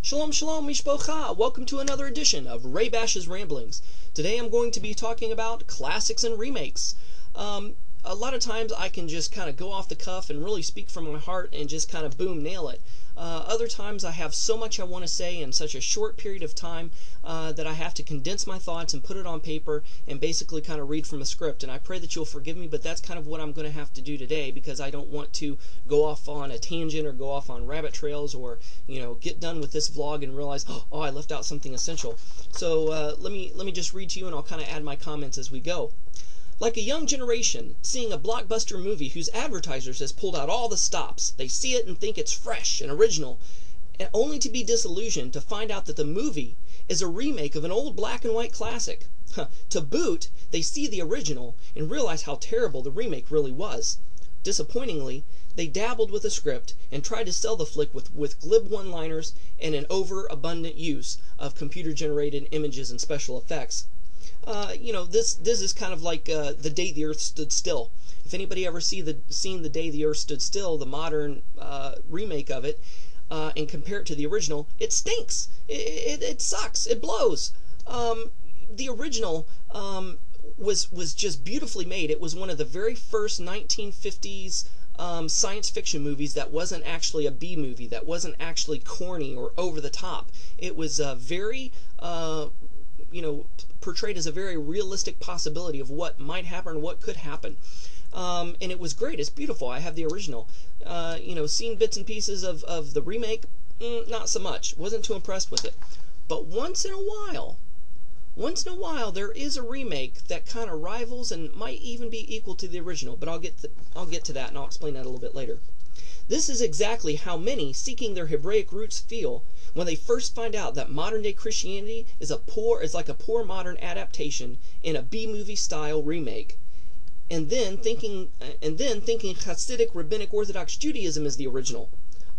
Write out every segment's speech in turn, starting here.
Shalom, shalom, mishpocha! Welcome to another edition of Ray Bash's Ramblings. Today I'm going to be talking about classics and remakes. A lot of times I can just kind of go off the cuff and really speak from my heart and just kind of boom, nail it. Other times I have so much I want to say in such a short period of time that I have to condense my thoughts and put it on paper and basically kind of read from a script. And I pray that you'll forgive me, but that's kind of what I'm going to have to do today because I don't want to go off on a tangent or go off on rabbit trails or, get done with this vlog and realize, oh, I left out something essential. So let me just read to you and I'll kind of add my comments as we go. Like a young generation seeing a blockbuster movie whose advertisers has pulled out all the stops. They see it and think it's fresh and original, and only to be disillusioned to find out that the movie is a remake of an old black and white classic. To boot, they see the original and realize how terrible the remake really was. Disappointingly, they dabbled with the script and tried to sell the flick with glib one-liners and an overabundant use of computer-generated images and special effects. This is kind of like The Day the Earth Stood Still. If anybody ever seen The Day the Earth Stood Still, the modern remake of it, and compare it to the original, it stinks. It sucks. It blows. The original was just beautifully made. It was one of the very first 1950s science fiction movies that wasn't actually a B movie, that wasn't actually corny or over the top. It was very portrayed as a very realistic possibility of what might happen, what could happen. And it was great. It's beautiful. I have the original. Seen bits and pieces of the remake, not so much. Wasn't too impressed with it. But once in a while, there is a remake that kind of rivals and might even be equal to the original. But I'll get to that, and I'll explain that a little bit later. This is exactly how many seeking their Hebraic roots feel when they first find out that modern-day Christianity is like a poor modern adaptation in a B-movie style remake, and then thinking Hasidic Rabbinic Orthodox Judaism is the original,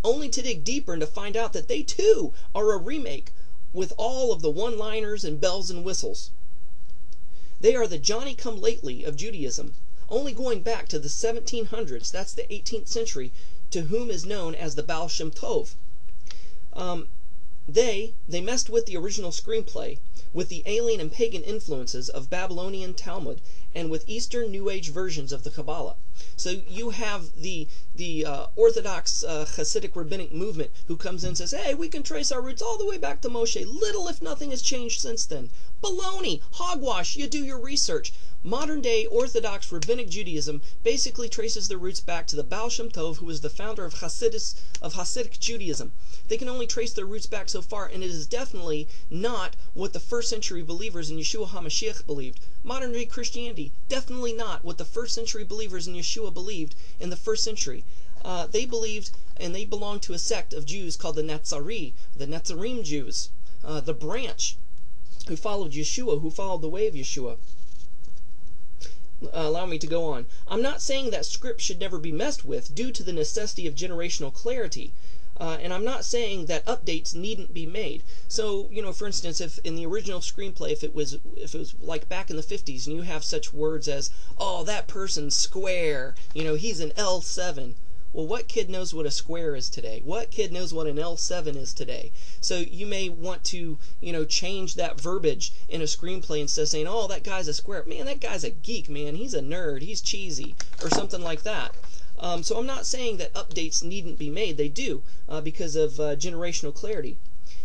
only to dig deeper and to find out that they too are a remake with all of the one-liners and bells and whistles. They are the Johnny-come-lately of Judaism, only going back to the 1700s, that's the 18th century, to whom is known as the Baal Shem Tov. They messed with the original screenplay, with the alien and pagan influences of Babylonian Talmud, and with Eastern New Age versions of the Kabbalah. So you have the Orthodox Hasidic Rabbinic movement who comes in and says, hey, we can trace our roots all the way back to Moshe. Little if nothing has changed since then. Baloney! Hogwash! You do your research. Modern-day Orthodox Rabbinic Judaism basically traces their roots back to the Baal Shem Tov, who was the founder of Hasidic Judaism. They can only trace their roots back so far, and it is definitely not what the first-century believers in Yeshua HaMashiach believed. Modern-day Christianity, definitely not what the first-century believers in Yeshua believed in the first century. They believed, and they belonged to a sect of Jews called the Natsari, the Natsarim Jews, the branch who followed Yeshua, who followed the way of Yeshua. Allow me to go on. I'm not saying that script should never be messed with due to the necessity of generational clarity. And I'm not saying that updates needn't be made. So, for instance, if in the original screenplay, if it was like back in the 50s, and you have such words as, oh, that person's square, he's an L7. Well, what kid knows what a square is today? What kid knows what an L7 is today? So you may want to, change that verbiage in a screenplay instead of saying, oh, that guy's a square. Man, that guy's a geek, man. He's a nerd. He's cheesy. Or something like that. So I'm not saying that updates needn't be made. They do, because of generational clarity.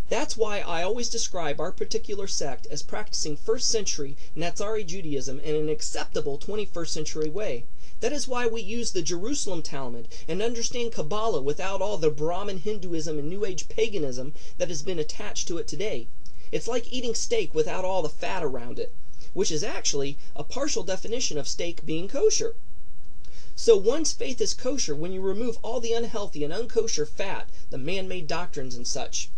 That's why I always describe our particular sect as practicing first century Natsari Judaism in an acceptable 21st century way. That is why we use the Jerusalem Talmud and understand Kabbalah without all the Brahman Hinduism and New Age paganism that has been attached to it today. It's like eating steak without all the fat around it, which is actually a partial definition of steak being kosher. So one's faith is kosher when you remove all the unhealthy and unkosher fat, the man-made doctrines and such.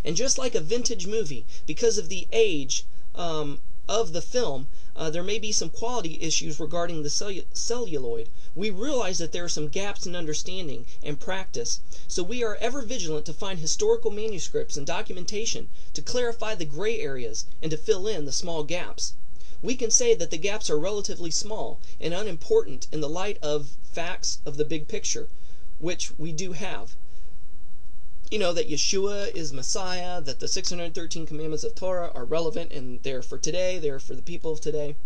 And just like a vintage movie, because of the age of the film, there may be some quality issues regarding the celluloid. We realize that there are some gaps in understanding and practice, so we are ever vigilant to find historical manuscripts and documentation to clarify the gray areas and to fill in the small gaps. We can say that the gaps are relatively small and unimportant in the light of facts of the big picture, which we do have. that Yeshua is Messiah, that the 613 commandments of Torah are relevant and they're for today, they're for the people of today.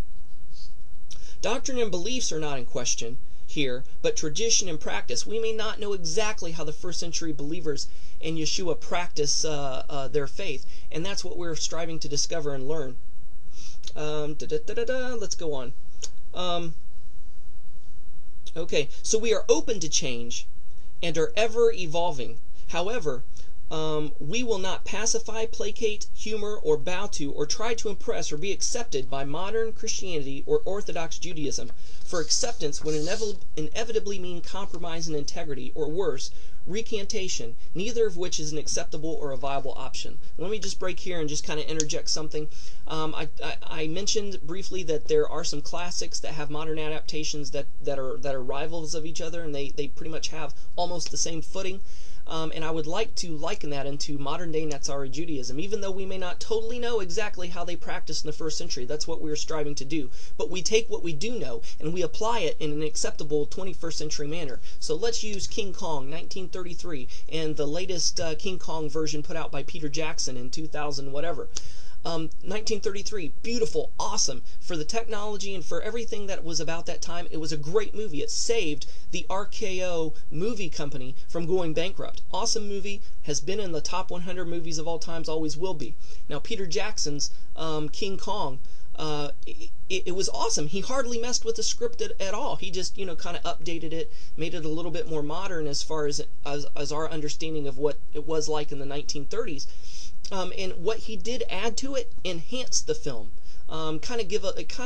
Doctrine and beliefs are not in question here, but tradition and practice. We may not know exactly how the first century believers in Yeshua practice their faith, and that's what we're striving to discover and learn. Let's go on. Okay, so we are open to change and are ever evolving. However, we will not pacify, placate, humor, or bow to, or try to impress or be accepted by modern Christianity or Orthodox Judaism, for acceptance would inevitably mean compromise in integrity, or worse, recantation, neither of which is an acceptable or a viable option. Let me just break here and just kind of interject something. I mentioned briefly that there are some classics that have modern adaptations that are rivals of each other, and they pretty much have almost the same footing. And I would like to liken that into modern-day Natsari Judaism, even though we may not totally know exactly how they practiced in the first century. That's what we're striving to do. But we take what we do know, and we apply it in an acceptable 21st century manner. So let's use King Kong, 1933, and the latest King Kong version put out by Peter Jackson in 2000 whatever. 1933, beautiful, awesome. For the technology and for everything that was about that time, it was a great movie. It saved the RKO movie company from going bankrupt. Awesome movie, has been in the top 100 movies of all times, always will be. Now, Peter Jackson's King Kong, it was awesome. He hardly messed with the script at all. He just, kind of updated it, made it a little bit more modern as far as our understanding of what it was like in the 1930s. And what he did add to it enhanced the film. It kind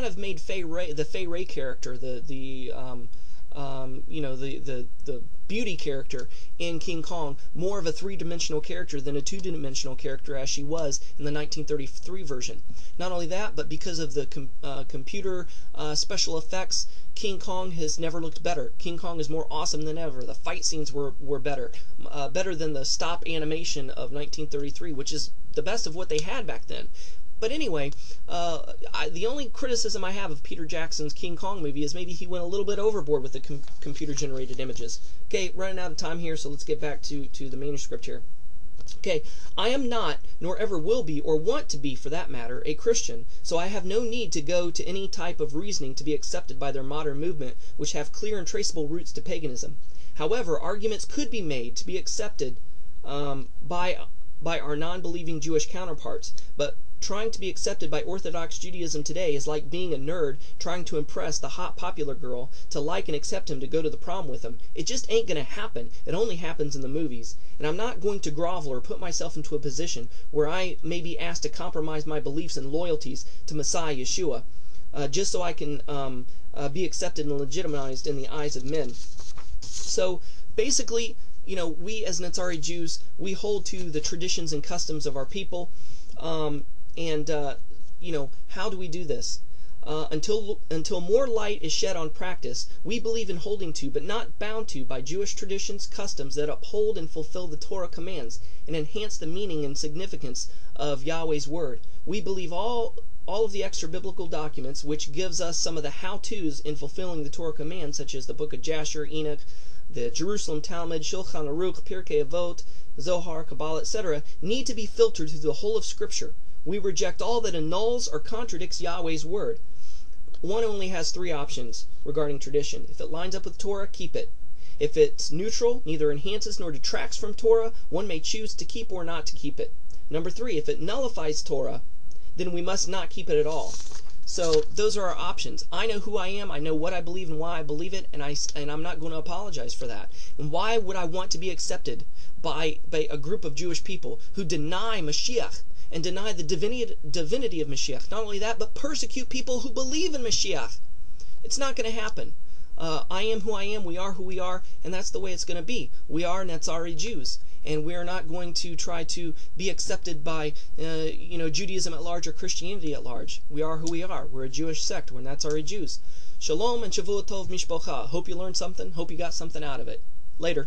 of made the Fay Ray character, the beauty character in King Kong, more of a three-dimensional character than a two-dimensional character as she was in the 1933 version. Not only that, but because of the computer special effects, King Kong has never looked better. King Kong is more awesome than ever. The fight scenes were better than the stop animation of 1933, which is the best of what they had back then. But anyway, the only criticism I have of Peter Jackson's King Kong movie is maybe he went a little bit overboard with the computer-generated images. Okay, running out of time here, so let's get back to the manuscript here. Okay, I am not, nor ever will be, or want to be for that matter, a Christian, so I have no need to go to any type of reasoning to be accepted by their modern movement, which have clear and traceable roots to paganism. However, arguments could be made to be accepted by our non-believing Jewish counterparts, but trying to be accepted by Orthodox Judaism today is like being a nerd trying to impress the hot popular girl to like and accept him to go to the prom with him. It just ain't going to happen. It only happens in the movies. And I'm not going to grovel or put myself into a position where I may be asked to compromise my beliefs and loyalties to Messiah Yeshua, just so I can be accepted and legitimized in the eyes of men. So basically, we as Natsari Jews, we hold to the traditions and customs of our people. How do we do this? Until more light is shed on practice, we believe in holding to, but not bound to, by Jewish traditions, customs that uphold and fulfill the Torah commands and enhance the meaning and significance of Yahweh's word. We believe all of the extra biblical documents, which gives us some of the how-tos in fulfilling the Torah commands, such as the book of Jasher, Enoch, the Jerusalem Talmud, Shulchan Aruch, Pirkei Avot, Zohar, Kabbalah, etc., need to be filtered through the whole of Scripture. We reject all that annuls or contradicts Yahweh's word. One only has three options regarding tradition. If it lines up with Torah, keep it. If it's neutral, neither enhances nor detracts from Torah, one may choose to keep or not to keep it. Number three, if it nullifies Torah, then we must not keep it at all. So those are our options. I know who I am, I know what I believe and why I believe it, and I'm not going to apologize for that. And why would I want to be accepted by a group of Jewish people who deny Mashiach and deny the divinity of Mashiach? Not only that, but persecute people who believe in Mashiach. It's not going to happen. I am who I am, we are who we are, and that's the way it's going to be. We are Natsari Jews, and we are not going to try to be accepted by Judaism at large or Christianity at large. We are who we are. We're a Jewish sect. We're Natsari Jews. Shalom and Shavua Tov Mishpocha. Hope you learned something. Hope you got something out of it. Later.